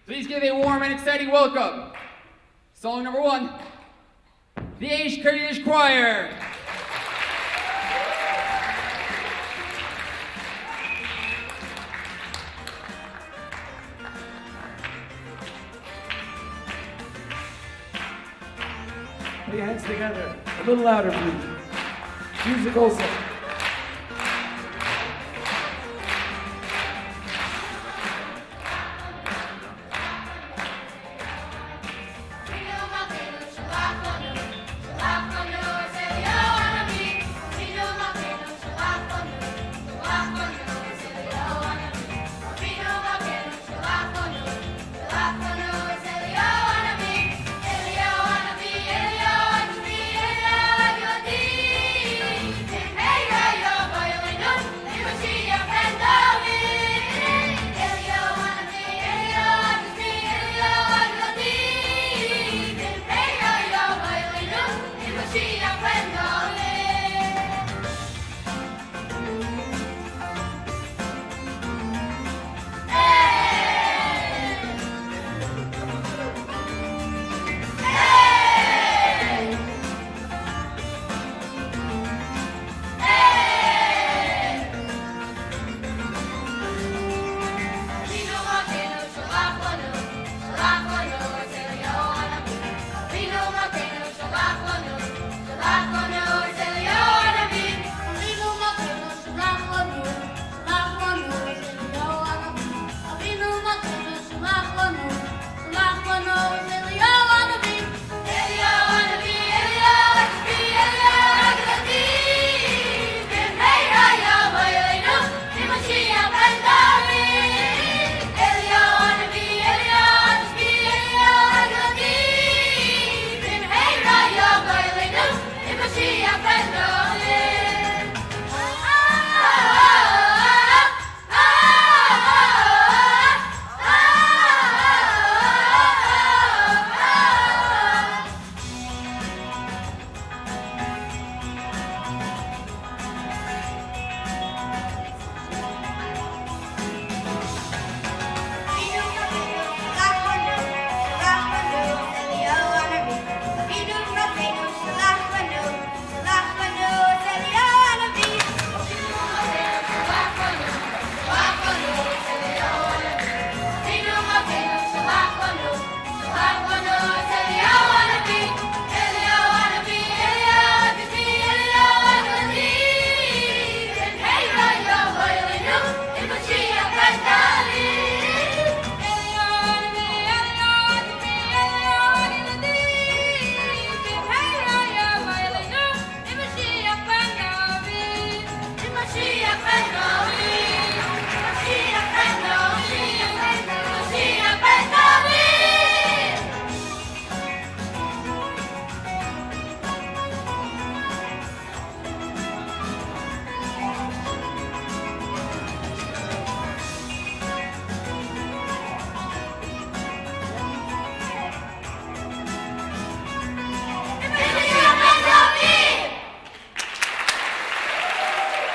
Please give a warm and exciting welcome. Song number 1, the Aish Kodesh Choir. Put your hands together. A little louder, please. Music also.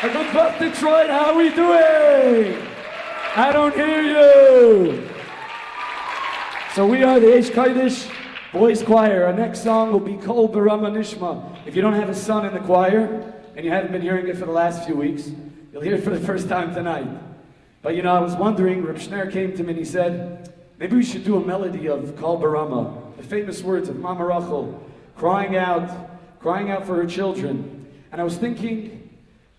A good buff, Detroit, how we doing? I don't hear you. So we are the Aish Kodesh Boys Choir. Our next song will be Kol Barama Nishma. If you don't have a son in the choir, and you haven't been hearing it for the last few weeks, you'll hear it for the first time tonight. But you know, I was wondering, Reb Schneur came to me and he said, maybe we should do a melody of Kol Barama, the famous words of Mama Rachel, crying out for her children. And I was thinking,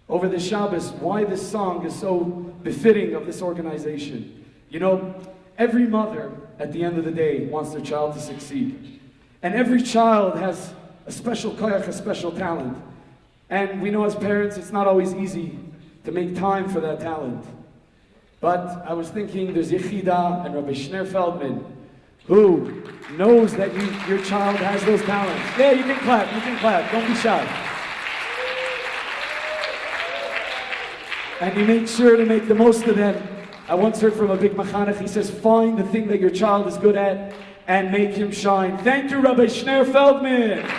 over the Shabbos, why this song is so befitting of this organization. You know, every mother, at the end of the day, wants their child to succeed. And every child has a special koyach, a special talent. And we know as parents, it's not always easy to make time for that talent. But I was thinking, there's Yechida and Rabbi Schneur Feldman, who knows that your child has those talents. Yeah, you can clap, don't be shy. And you make sure to make the most of them. I once heard from a big machanech, he says, find the thing that your child is good at and make him shine. Thank you, Rabbi Schneur Feldman.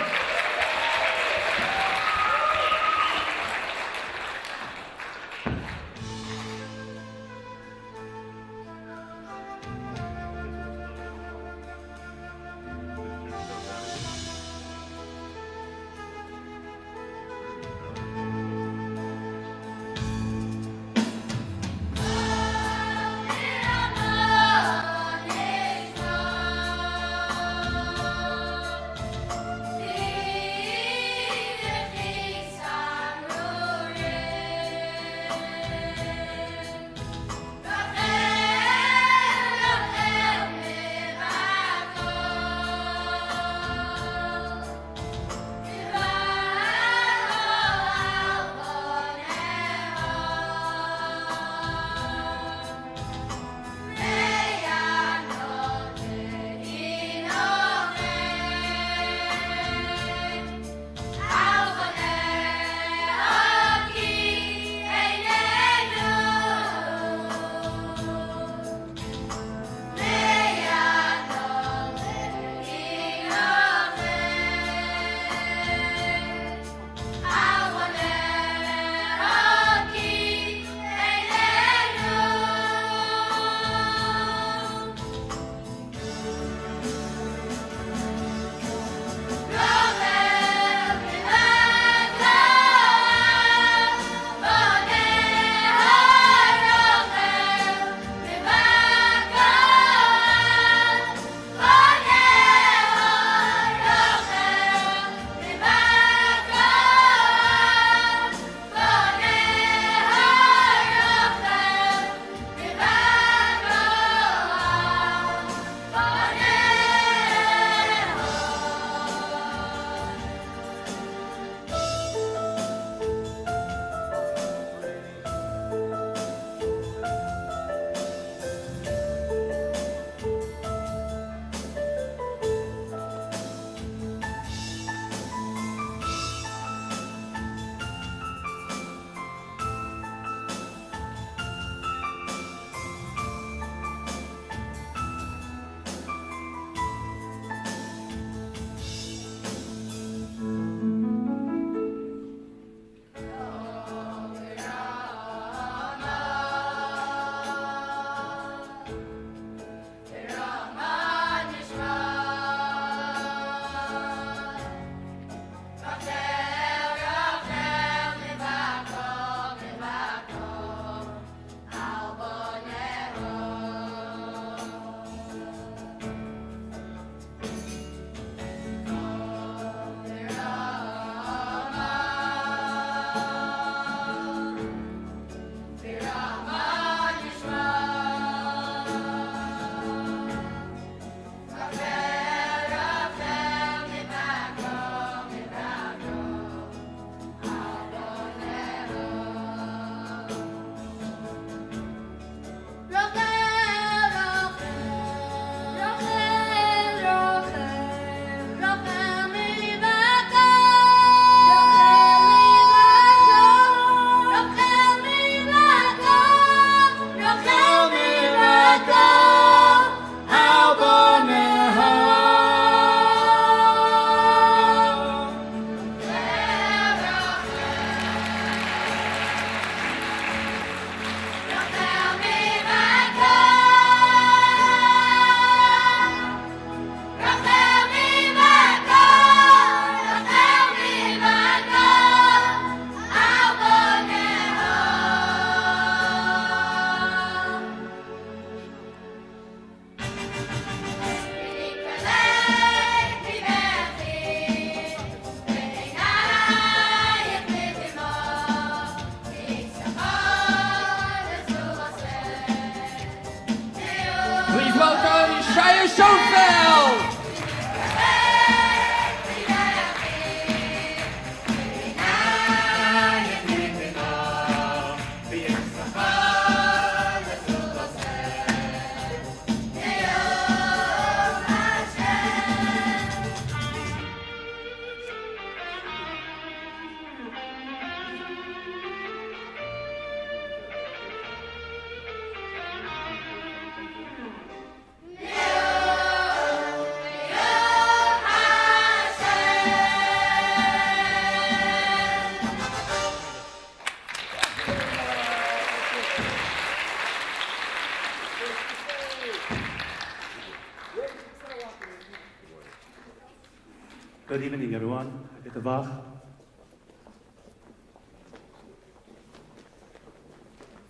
Good evening, everyone.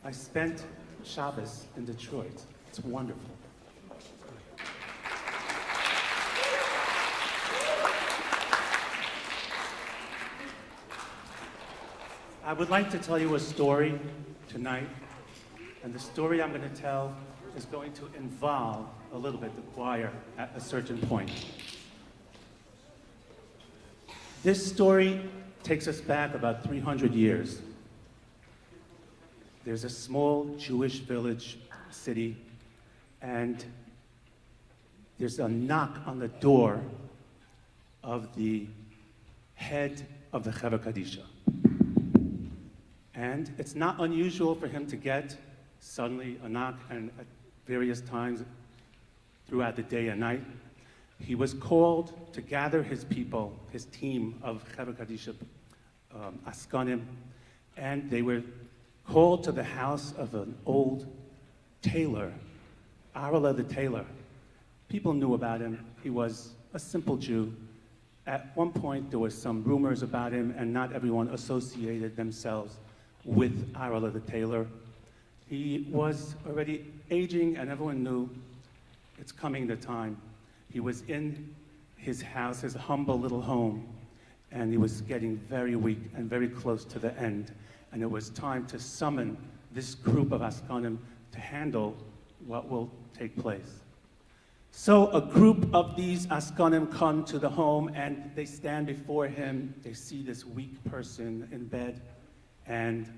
I spent Shabbos in Detroit. It's wonderful. I would like to tell you a story tonight, and the story I'm going to tell is going to involve a little bit the choir at a certain point. This story takes us back about 300 years. There's a small Jewish village, city, and there's a knock on the door of the head of the Chevra Kadisha. And it's not unusual for him to get suddenly a knock, and at various times throughout the day and night. He was called to gather his people, his team of Chevra Kadisha Askanim, and they were called to the house of an old tailor, Arla the tailor. People knew about him. He was a simple Jew. At one point, there were some rumors about him, and not everyone associated themselves with Arla the tailor. He was already aging, and everyone knew it's coming the time. He was in his house, his humble little home, and he was getting very weak and very close to the end. And it was time to summon this group of Askanim to handle what will take place. So a group of these Askanim come to the home, and they stand before him. They see this weak person in bed, and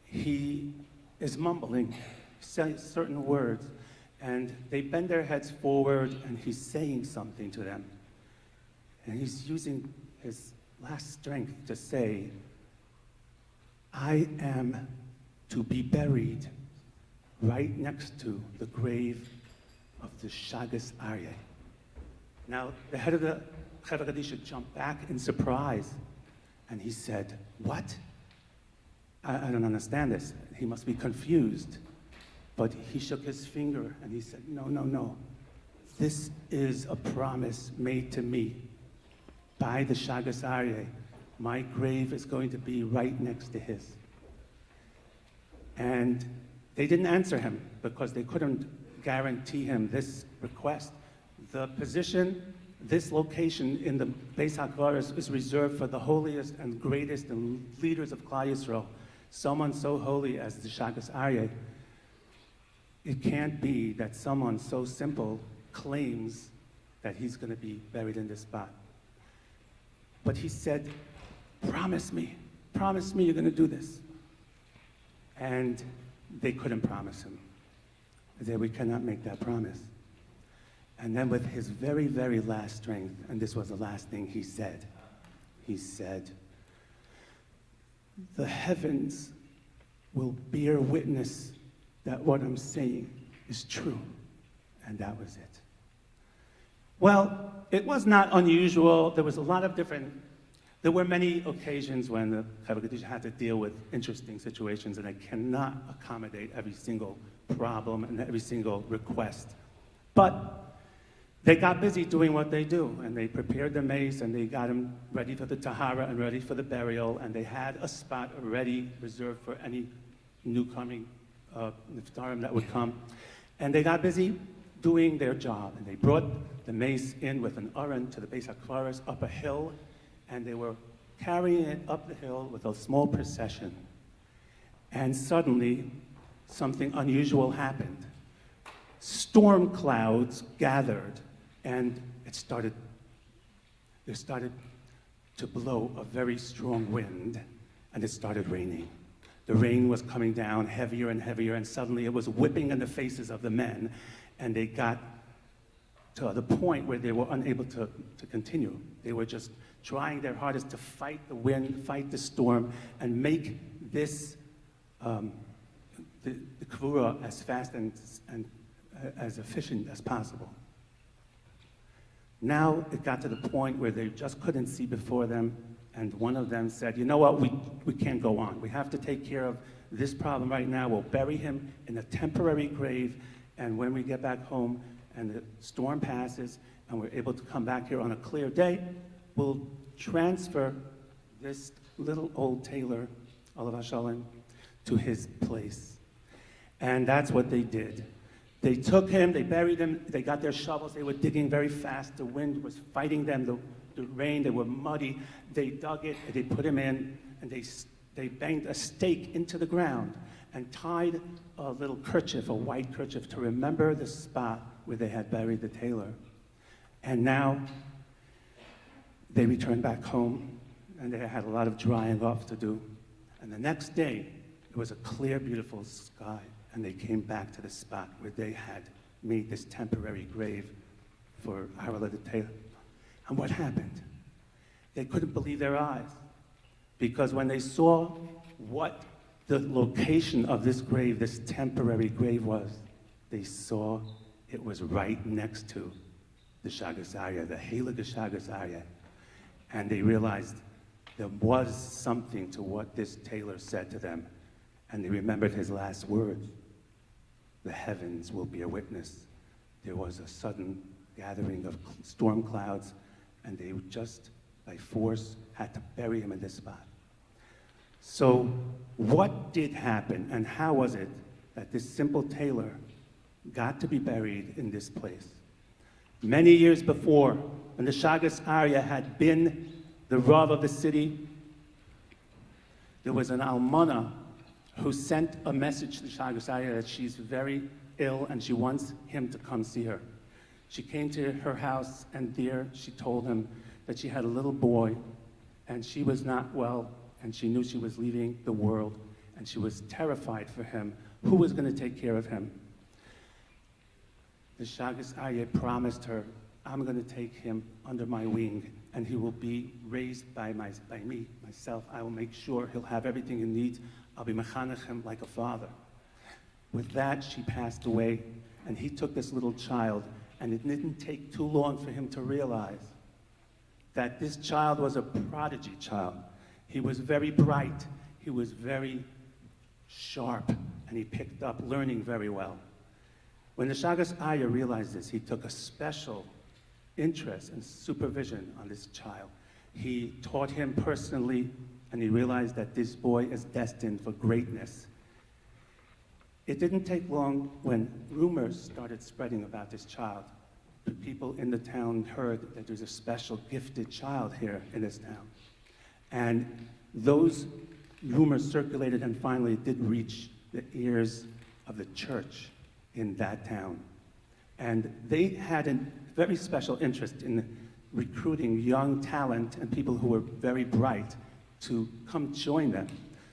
he is mumbling, saying certain words, and they bend their heads forward, and he's saying something to them. And he's using his last strength to say, I am to be buried right next to the grave of the Shagas Aryeh. Now, the head of the Chevra Kadisha jumped back in surprise, and he said, what? I don't understand this. He must be confused. But he shook his finger, and he said, no, no, no. This is a promise made to me by the Shagas Aryeh. My grave is going to be right next to his. And they didn't answer him because they couldn't guarantee him this request. The position, this location in the Beis HaKvaros is reserved for the holiest and greatest and leaders of Klal Yisrael, someone so holy as the Shagas Aryeh. It can't be that someone so simple claims that he's going to be buried in this spot. But he said, promise me you're going to do this. And they couldn't promise him. They said, we cannot make that promise. And then with his very, very last strength, and this was the last thing he said, the heavens will bear witness that what I'm saying is true. And that was it. Well, it was not unusual. There was a lot of there were many occasions when the Chevra Kadisha had to deal with interesting situations, and they cannot accommodate every single problem and every single request. But they got busy doing what they do, and they prepared the mace, and they got him ready for the tahara and ready for the burial, and they had a spot already reserved for any new coming niftarim that would come. And they got busy doing their job, and they brought the mace in with an aron to the Beis HaKvaros up a hill, and they were carrying it up the hill with a small procession. And suddenly, something unusual happened. Storm clouds gathered, and there started to blow a very strong wind, and it started raining. The rain was coming down heavier and heavier, and suddenly it was whipping in the faces of the men, and they got to the point where they were unable to continue. They were just trying their hardest to fight the wind, fight the storm, and make this, the kavura as fast and as efficient as possible. Now it got to the point where they just couldn't see before them, and one of them said, you know what, we can't go on. We have to take care of this problem right now. We'll bury him in a temporary grave, and when we get back home and the storm passes, and we're able to come back here on a clear day, we'll transfer this little old tailor, Olav Hashalom, to his place. And that's what they did. They took him, they buried him, they got their shovels, they were digging very fast, the wind was fighting them, the rain, they were muddy. They dug it, they put him in, and they banged a stake into the ground and tied a little kerchief, a white kerchief, to remember the spot where they had buried the tailor. And now they returned back home, and they had a lot of drying off to do. And the next day, it was a clear, beautiful sky, and they came back to the spot where they had made this temporary grave for our little tailor. And what happened? They couldn't believe their eyes, because when they saw what the location of this grave, this temporary grave was, they saw it was right next to the Shagas Arya, the Heilige Shagas Arya. And they realized there was something to what this tailor said to them. And they remembered his last words: the heavens will be a witness. There was a sudden gathering of storm clouds, and they just, by force, had to bury him in this spot. So what did happen, and how was it that this simple tailor got to be buried in this place? Many years before, when the Shagas Arya had been the Rav of the city, there was an almana who sent a message to the Shagas Arya that she's very ill and she wants him to come see her. She came to her house, and there she told him that she had a little boy and she was not well, and she knew she was leaving the world, and she was terrified for him. Who was going to take care of him? The Shagas Arya promised her, I'm going to take him under my wing, and he will be raised by me, myself. I will make sure he'll have everything he needs. I'll be mechanech him like a father. With that, she passed away, and he took this little child, and it didn't take too long for him to realize that this child was a prodigy child. He was very bright, he was very sharp, and he picked up learning very well. When the Shagas Arya realized this, he took a special interest and supervision on this child. He taught him personally, and he realized that this boy is destined for greatness. It didn't take long when rumors started spreading about this child. The people in the town heard that there's a special gifted child here in this town. And those rumors circulated, and finally it did reach the ears of the church in that town. And they had a very special interest in recruiting young talent and people who were very bright to come join them.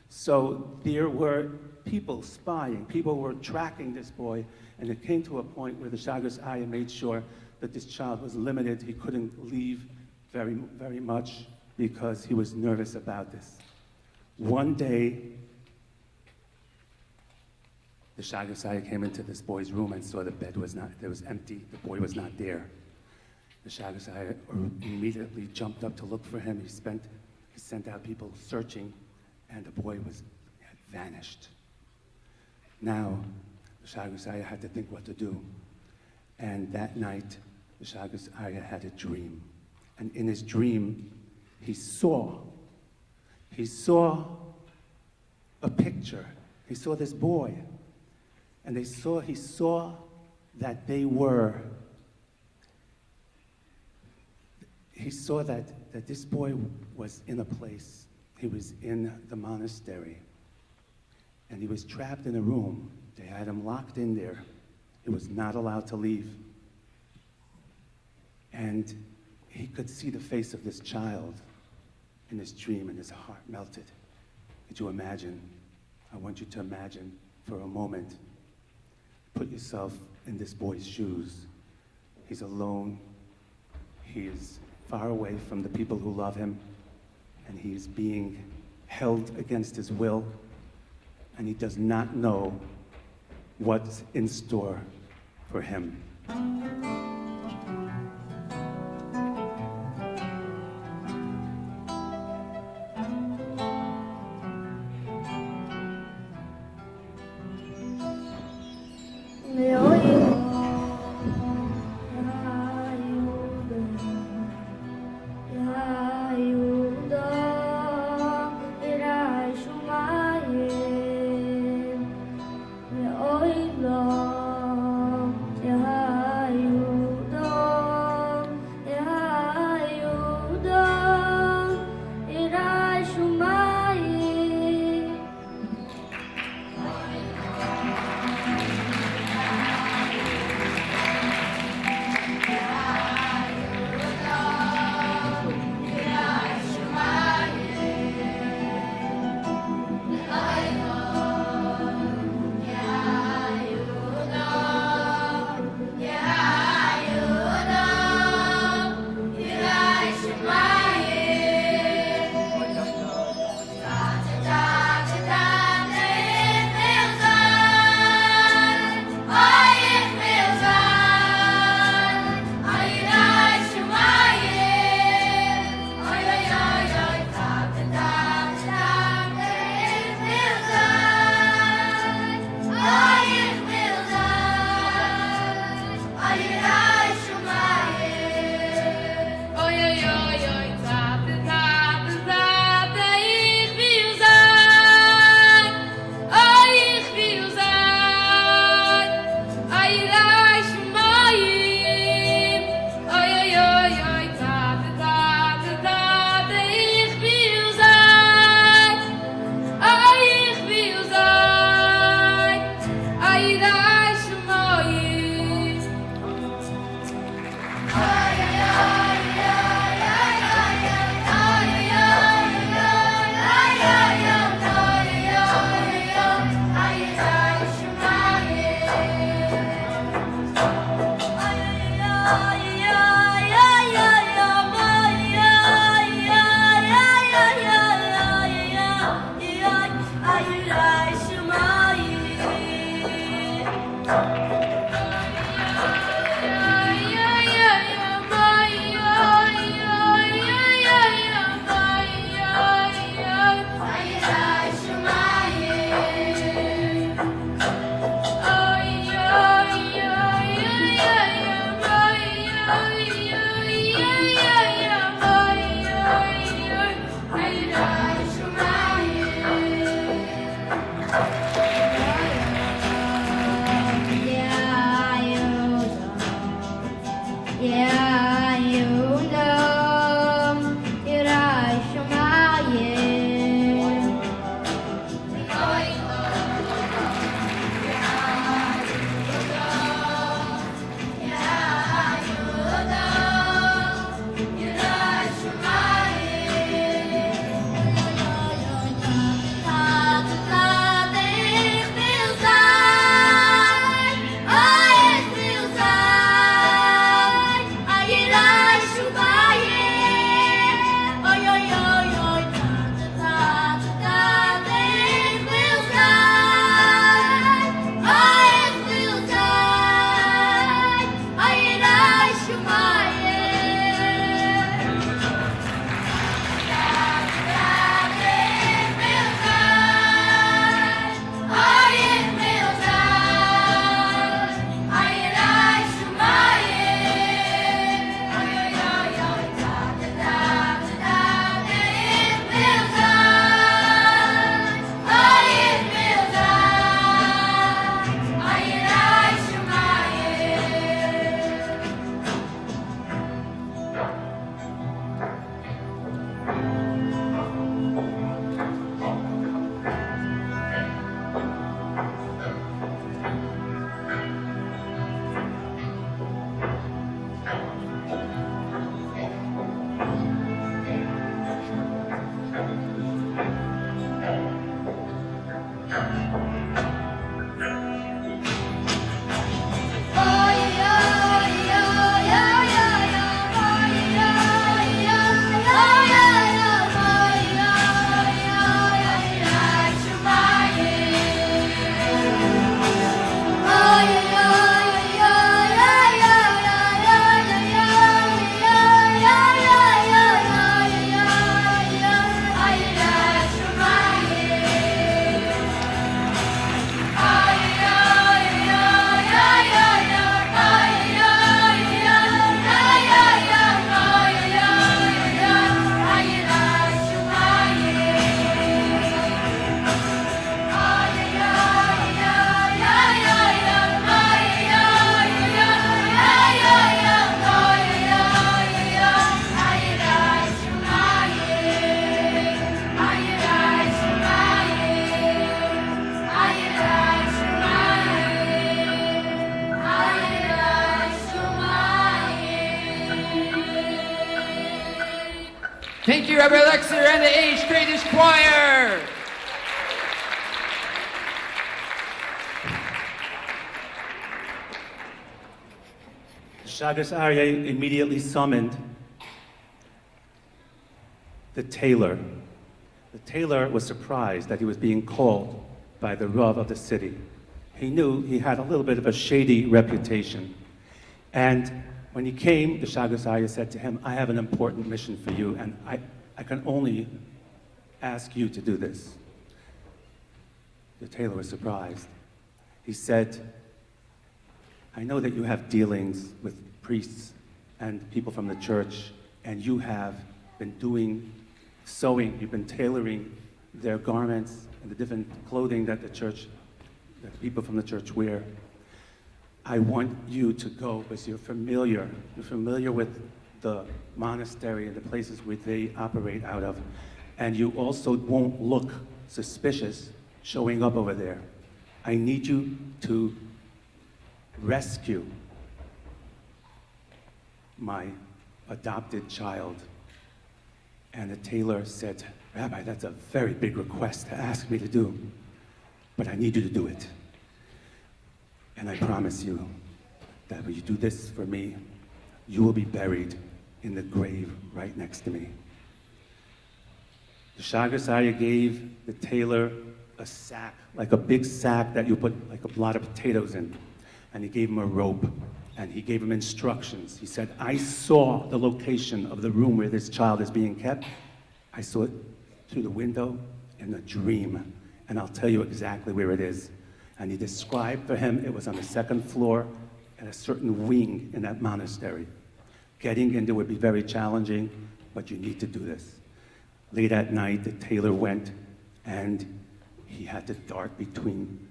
So there were people spying, people were tracking this boy, and it came to a point where the Shagas Arya made sure that this child was limited. He couldn't leave very, very much because he was nervous about this. One day, the Shagas Arya came into this boy's room and saw the bed was empty, the boy was not there. The Shagas Arya immediately jumped up to look for him. He sent out people searching, and the boy had vanished. Now, the Shagas Arya had to think what to do. And that night, the Shagas Arya had a dream. And in his dream, he saw a picture. He saw this boy. And he saw that this boy was in a place. He was in the monastery. And he was trapped in a room. They had him locked in there. He was not allowed to leave. And he could see the face of this child in his dream, and his heart melted. Could you imagine? I want you to imagine for a moment. Put yourself in this boy's shoes. He's alone. He is far away from the people who love him, and he is being held against his will, and he does not know what's in store for him. Thank you, Rabbi Lexer and the Aish Kodesh Choir. Shagas Aryeh immediately summoned the tailor. The tailor was surprised that he was being called by the Rav of the city. He knew he had a little bit of a shady reputation. And when he came, the Shagas Aryeh said to him, I have an important mission for you, and I can only ask you to do this. The tailor was surprised. He said, I know that you have dealings with priests and people from the church, and you have been doing sewing, you've been tailoring their garments and the different clothing that that people from the church wear. I want you to go because you're familiar with the monastery and the places where they operate out of, and you also won't look suspicious showing up over there. I need you to rescue my adopted child. And the tailor said, Rabbi, that's a very big request to ask me to do, but I need you to do it. And I promise you that when you do this for me, you will be buried in the grave right next to me. The Shagas Aryeh gave the tailor a sack, like a big sack that you put like a lot of potatoes in. And he gave him a rope, and he gave him instructions. He said, I saw the location of the room where this child is being kept. I saw it through the window in a dream, and I'll tell you exactly where it is. And he described for him, it was on the second floor at a certain wing in that monastery. Getting into it would be very challenging, but you need to do this. Late at night, the tailor went, and he had to dart between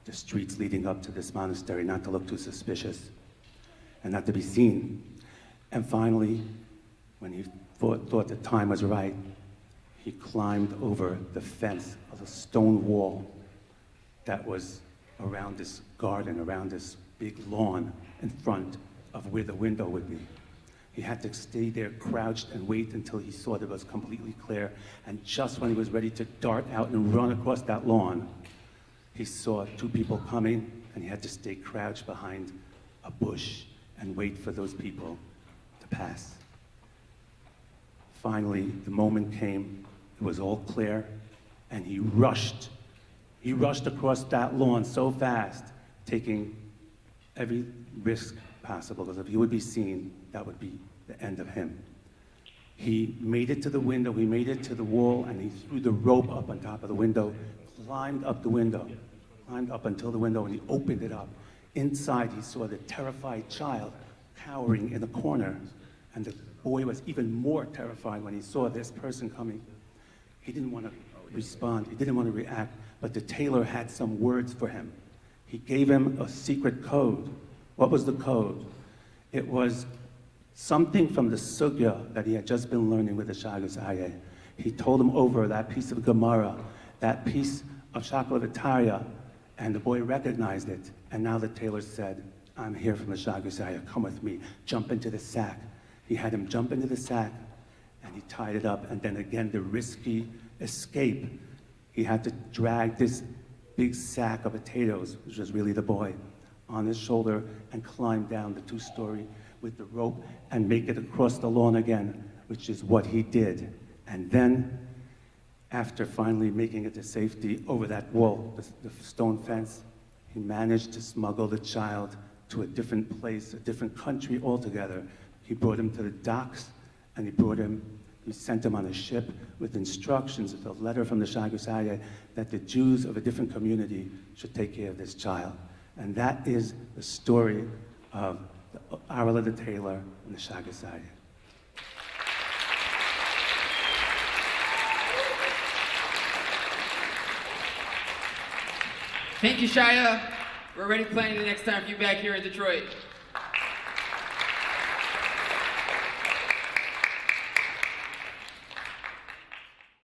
the streets leading up to this monastery, not to look too suspicious and not to be seen. And finally, when he thought the time was right, he climbed over the fence of a stone wall that was around this garden, around this big lawn in front of where the window would be. He had to stay there crouched and wait until he saw that it was completely clear. And just when he was ready to dart out and run across that lawn, he saw two people coming, and he had to stay crouched behind a bush and wait for those people to pass. Finally, the moment came, it was all clear, and he rushed. He rushed across that lawn so fast, taking every risk possible, because if he would be seen, that would be the end of him. He made it to the window, he made it to the wall, and he threw the rope up on top of the window, climbed up until the window, and he opened it up. Inside, he saw the terrified child cowering in the corner, and the boy was even more terrified when he saw this person coming. He didn't want to respond, he didn't want to react, but the tailor had some words for him. He gave him a secret code. What was the code? It was something from the sugya that he had just been learning with the Shagas Aryeh. He told him over that piece of Gemara, that piece of Shakla V'Tarya, and the boy recognized it. And now the tailor said, I'm here from the Shagas Aryeh, come with me, jump into the sack. He had him jump into the sack, and he tied it up, and then again the risky escape. He had to drag this big sack of potatoes, which was really the boy, on his shoulder and climb down the two-story with the rope and make it across the lawn again, which is what he did. And then, after finally making it to safety over that wall, the stone fence, he managed to smuggle the child to a different place, a different country altogether. He brought him to the docks, and he sent him on a ship with instructions, with a letter from the Shagas Aryeh that the Jews of a different community should take care of this child. And that is the story of the Arla the Tailor and the Shagas Aryeh. Thank you, Shaya. We're already planning the next time for you back here in Detroit.